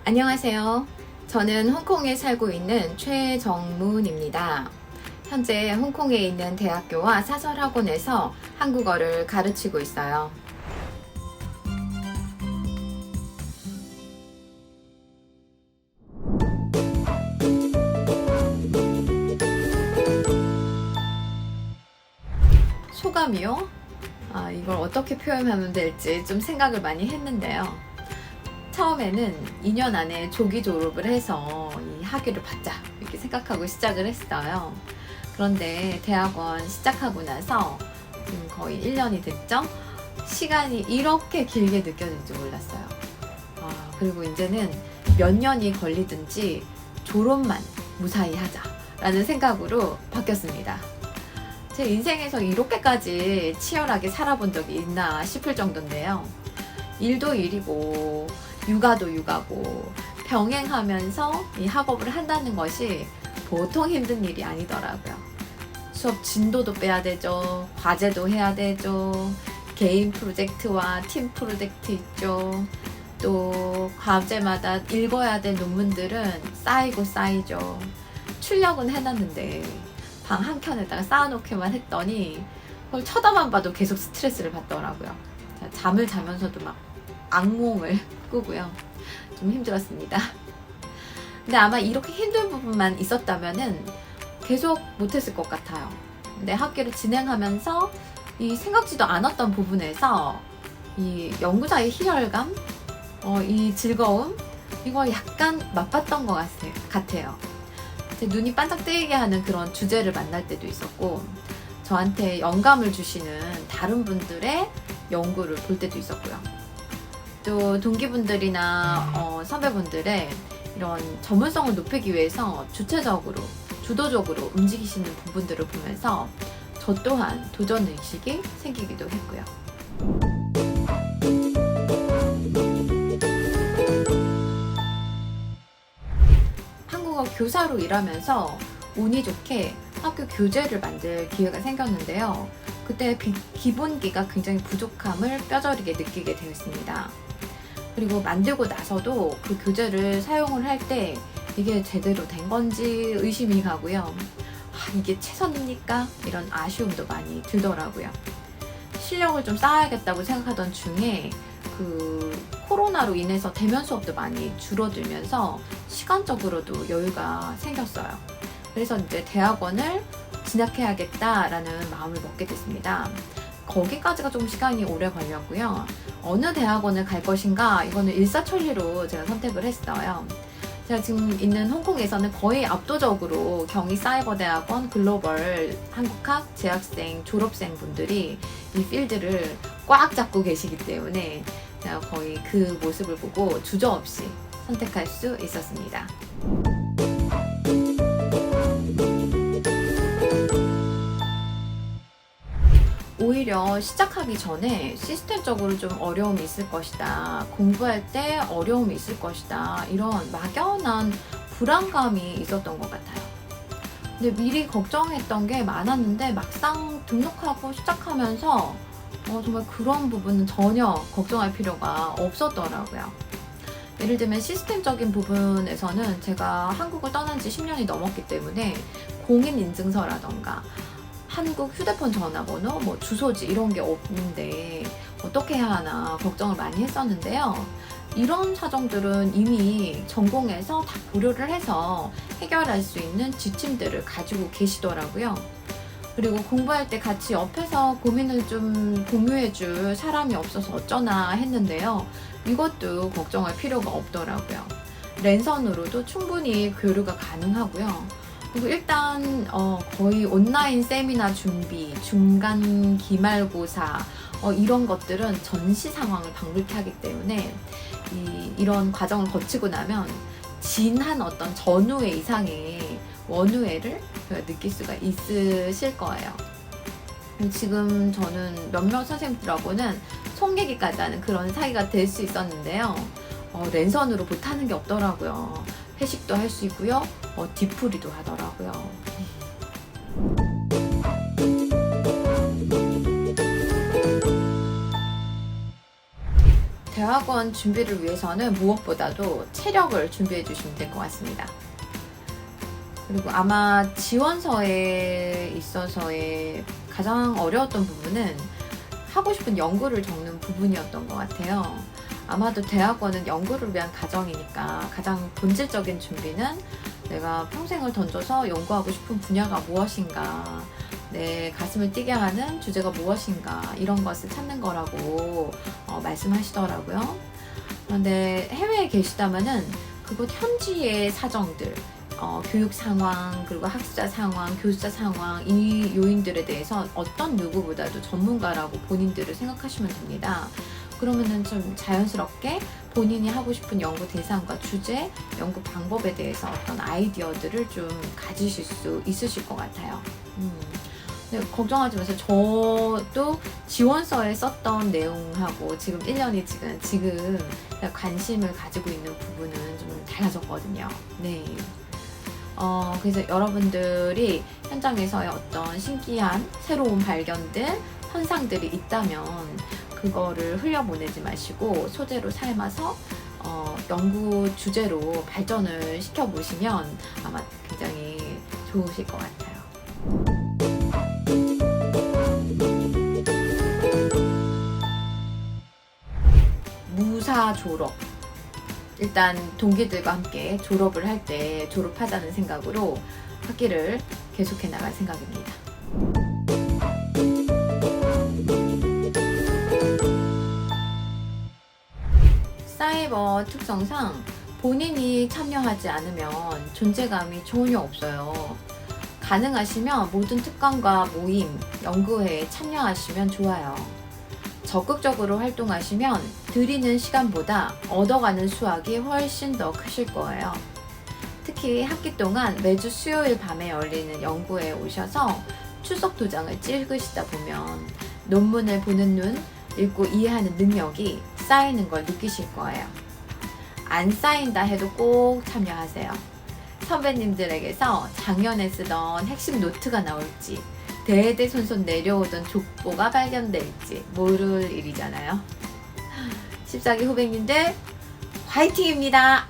안녕하세요. 저는 홍콩에 살고 있는 최정문입니다. 현재 홍콩에 있는 대학교와 사설학원에서 한국어를 가르치고 있어요. 소감이요? 이걸 어떻게 표현하면 될지 좀 생각을 많이 했는데요. 처음에는 2년 안에 조기 졸업을 해서 이 학위를 받자 이렇게 생각하고 시작을 했어요. 그런데 대학원 시작하고 나서 지금 거의 1년이 됐죠? 시간이 이렇게 길게 느껴질 줄 몰랐어요. 그리고 이제는 몇 년이 걸리든지 졸업만 무사히 하자라는 생각으로 바뀌었습니다. 제 인생에서 이렇게까지 치열하게 살아본 적이 있나 싶을 정도인데요. 일도 일이고 육아도 육아고 병행하면서 이 학업을 한다는 것이 보통 힘든 일이 아니더라고요. 수업 진도도 빼야 되죠. 과제도 해야 되죠. 개인 프로젝트와 팀 프로젝트 있죠. 또 과제마다 읽어야 될 논문들은 쌓이죠. 출력은 해놨는데 방 한켠에다가 쌓아놓기만 했더니 그걸 쳐다만 봐도 계속 스트레스를 받더라고요. 잠을 자면서도 막 악몽을 꾸고요. 좀 힘들었습니다. 근데 아마 이렇게 힘든 부분만 있었다면은 계속 못했을 것 같아요. 근데 학기를 진행하면서 이 생각지도 않았던 부분에서 이 연구자의 희열감, 이 즐거움, 이걸 약간 맛봤던 것 같아요. 제 눈이 반짝 뜨이게 하는 그런 주제를 만날 때도 있었고, 저한테 영감을 주시는 다른 분들의 연구를 볼 때도 있었고요. 또 동기분들이나 선배분들의 이런 전문성을 높이기 위해서 주도적으로 움직이시는 부분들을 보면서 저 또한 도전의식이 생기기도 했고요. 한국어 교사로 일하면서 운이 좋게 학교 교재를 만들 기회가 생겼는데요. 그때 기본기가 굉장히 부족함을 뼈저리게 느끼게 되었습니다. 그리고 만들고 나서도 그 교재를 사용을 할 때 이게 제대로 된 건지 의심이 가고요. 이게 최선입니까? 이런 아쉬움도 많이 들더라고요. 실력을 좀 쌓아야겠다고 생각하던 중에 그 코로나로 인해서 대면 수업도 많이 줄어들면서 시간적으로도 여유가 생겼어요. 그래서 이제 대학원을 진학해야겠다라는 마음을 먹게 됐습니다. 거기까지가 좀 시간이 오래 걸렸고요. 어느 대학원을 갈 것인가 이거는 일사천리로 제가 선택을 했어요. 제가 지금 있는 홍콩에서는 거의 압도적으로 경희사이버대학원, 글로벌 한국학, 재학생, 졸업생 분들이 이 필드를 꽉 잡고 계시기 때문에 제가 거의 그 모습을 보고 주저없이 선택할 수 있었습니다. 오히려 시작하기 전에 시스템적으로 좀 어려움이 있을 것이다. 공부할 때 어려움이 있을 것이다. 이런 막연한 불안감이 있었던 것 같아요. 근데 미리 걱정했던 게 많았는데 막상 등록하고 시작하면서 정말 그런 부분은 전혀 걱정할 필요가 없었더라고요. 예를 들면 시스템적인 부분에서는 제가 한국을 떠난 지 10년이 넘었기 때문에 공인인증서라던가 한국 휴대폰 전화번호, 주소지 이런 게 없는데 어떻게 해야 하나 걱정을 많이 했었는데요. 이런 사정들은 이미 전공에서 다 고려를 해서 해결할 수 있는 지침들을 가지고 계시더라고요. 그리고 공부할 때 같이 옆에서 고민을 좀 공유해줄 사람이 없어서 어쩌나 했는데요. 이것도 걱정할 필요가 없더라고요. 랜선으로도 충분히 교류가 가능하고요. 그리고 일단 거의 온라인 세미나 준비, 중간 기말고사 이런 것들은 전시 상황을 방불케 하기 때문에 이런 과정을 거치고 나면 진한 어떤 전후회 이상의 원후회를 느낄 수가 있으실 거예요. 지금 저는 몇몇 선생님들하고는 송얘기까지 하는 그런 사이가 될 수 있었는데요. 랜선으로 못하는 게 없더라고요. 회식도 할 수 있고요. 뒤풀이도 하더라고요. 대학원 준비를 위해서는 무엇보다도 체력을 준비해 주시면 될 것 같습니다. 그리고 아마 지원서에 있어서의 가장 어려웠던 부분은 하고 싶은 연구를 적는 부분이었던 것 같아요. 아마도 대학원은 연구를 위한 과정이니까 가장 본질적인 준비는 내가 평생을 던져서 연구하고 싶은 분야가 무엇인가, 내 가슴을 뛰게 하는 주제가 무엇인가, 이런 것을 찾는 거라고 말씀하시더라고요. 그런데 해외에 계시다면은 그곳 현지의 사정들, 교육 상황, 그리고 학습자 상황, 교수자 상황, 이 요인들에 대해서 어떤 누구보다도 전문가라고 본인들을 생각하시면 됩니다. 그러면은 좀 자연스럽게 본인이 하고 싶은 연구 대상과 주제, 연구 방법에 대해서 어떤 아이디어들을 좀 가지실 수 있으실 것 같아요. 네, 걱정하지 마세요. 저도 지원서에 썼던 내용하고 지금 1년이 지금 관심을 가지고 있는 부분은 좀 달라졌거든요. 네. 그래서 여러분들이 현장에서의 어떤 신기한 새로운 발견들, 현상들이 있다면 그거를 흘려보내지 마시고 소재로 삼아서 연구 주제로 발전을 시켜보시면 아마 굉장히 좋으실 것 같아요. 무사 졸업. 일단 동기들과 함께 졸업을 할 때 졸업하자는 생각으로 학기를 계속해 나갈 생각입니다. 사이버 특성상 본인이 참여하지 않으면 존재감이 전혀 없어요. 가능하시면 모든 특강과 모임, 연구회에 참여하시면 좋아요. 적극적으로 활동하시면 들이는 시간보다 얻어가는 수확이 훨씬 더 크실 거예요. 특히 학기 동안 매주 수요일 밤에 열리는 연구회에 오셔서 출석 도장을 찍으시다 보면 논문을 보는 눈, 읽고 이해하는 능력이 쌓이는 걸 느끼실 거예요. 안 쌓인다 해도 꼭 참여하세요. 선배님들에게서 작년에 쓰던 핵심 노트가 나올지, 대대손손 내려오던 족보가 발견될지 모를 일이잖아요. 14기 후배님들 화이팅입니다.